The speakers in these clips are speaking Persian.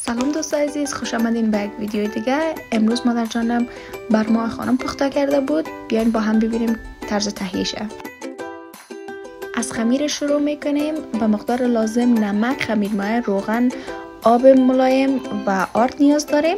سلام دوستان عزیز، خوش آمدین به یک ویدیو دیگه. امروز مادر جانم برمای خانم پخته کرده بود. بیاین با هم ببینیم طرز تهیهشه. از خمیر شروع میکنیم. به مقدار لازم نمک، خمیر مایه، روغن، آب ملایم و آرد نیاز داریم.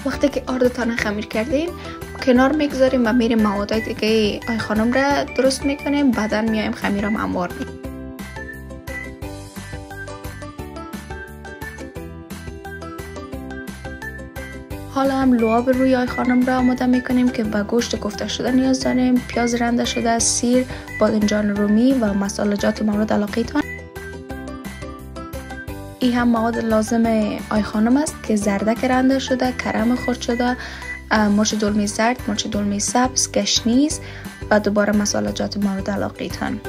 وقتی که آردتان خمیر کردیم کنار میگذاریم و میریم موادای دیگه آی خانم را درست میکنیم. بعدا میایم خمیر را انبار میکنیم. حالا هم لعاب روی آی خانم را آماده میکنیم که به گوشت کوفته شده نیاز داریم، پیاز رنده شده، سیر، بادنجان رومی و مسالجات مورد علاقه تان. این هم مواد لازم آی خانم است که زردک رنده شده، کرم خرد شده، مرچ دلمه زرد، مرچ دلمه سبز، گشنیز و دوباره مسالجات مورد علاقه تان.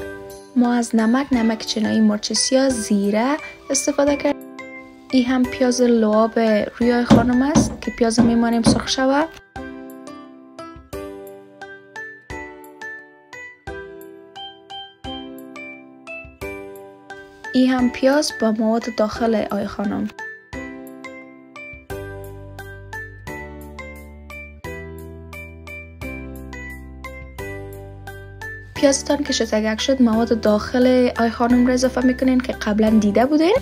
ما از نمک چینایی، مرچ سیاه، زیره استفاده کردیم. این هم پیاز لعاب روی آی خانم است که پیاز میمانیم سرخ شود. این هم پیاز با مواد داخل آی خانم. پیازتان که شتگک شد مواد داخل آی خانم را اضافه میکنین که قبلا دیده بودین.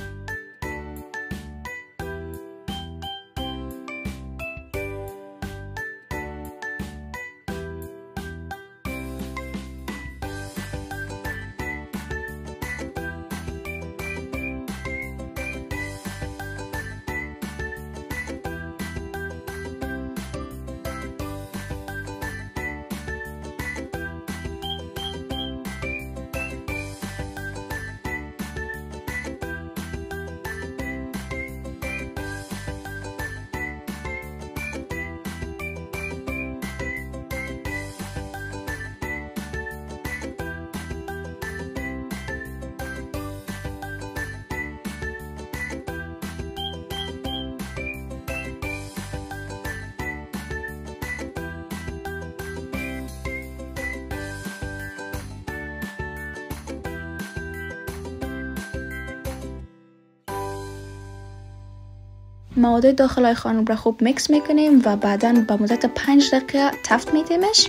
مواد داخل آی خانم را خوب میکس میکنیم و بعدا به مدت 5 دقیقه تفت میدیمش.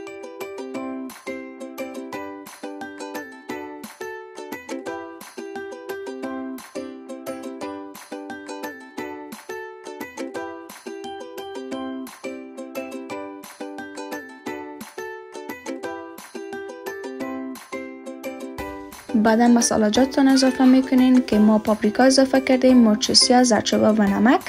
بعدا مسالجاتتان اضافه میکنین که ما پاپریکا اضافه کردیم، مرچ سیاه، زردچوبه و نمک.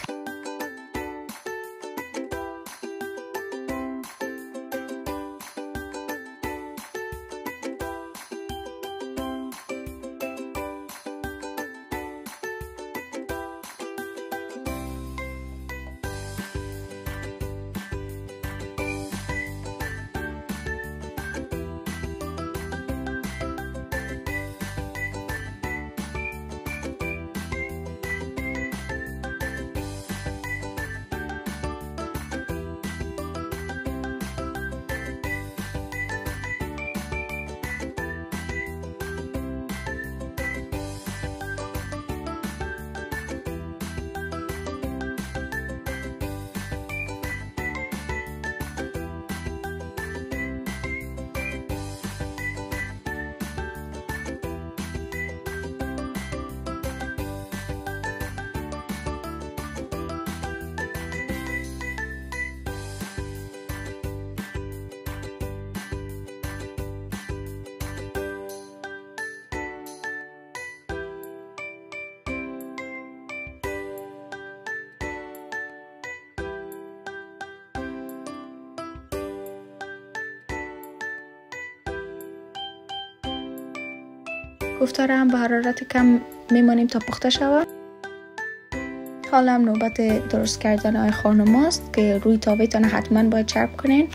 کوفته را هم به حرارت کم میمانیم تا پخته شود. حالا هم نوبت درست کردن آی خانم است که روی تاوه تان حتما باید چرب کنین.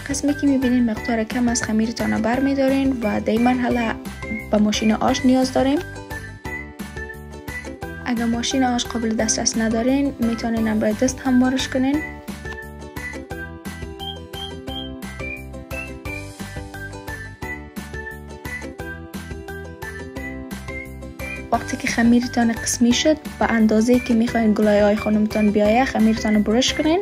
قسمی که میبینین مقدار کم از خمیرتان بر میدارین و در این مرحله به ماشین آش نیاز داریم. اگر ماشین آش قابل دسترس ندارین میتونین هم برای دست هم بارش کنین. وقتی که خمیرتان قسمی شد به اندازه‌ای که میخواین گلای آی خانمتان بیایه خمیرتان برش کنین.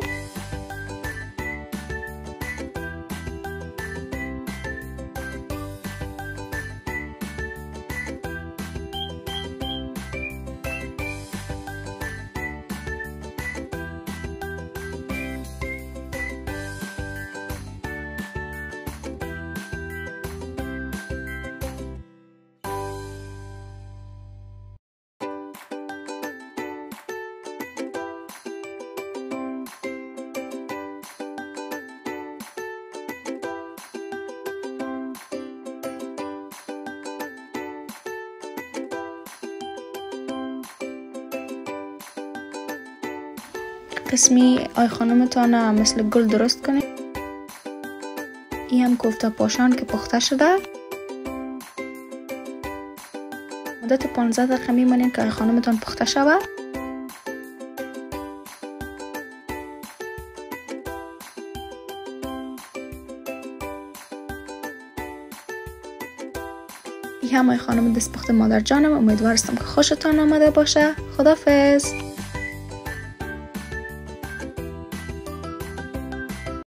قسمی آی خانمتان مثل گل درست کنید. این هم کوفته پاشان که پخته شده. مدت 15 دقیقه میمانید که آی خانمتان پخته شود. این هم آی خانم دستپخت مادر جانم. امیدوارم که خوشتان آمده باشه. خداحافظ.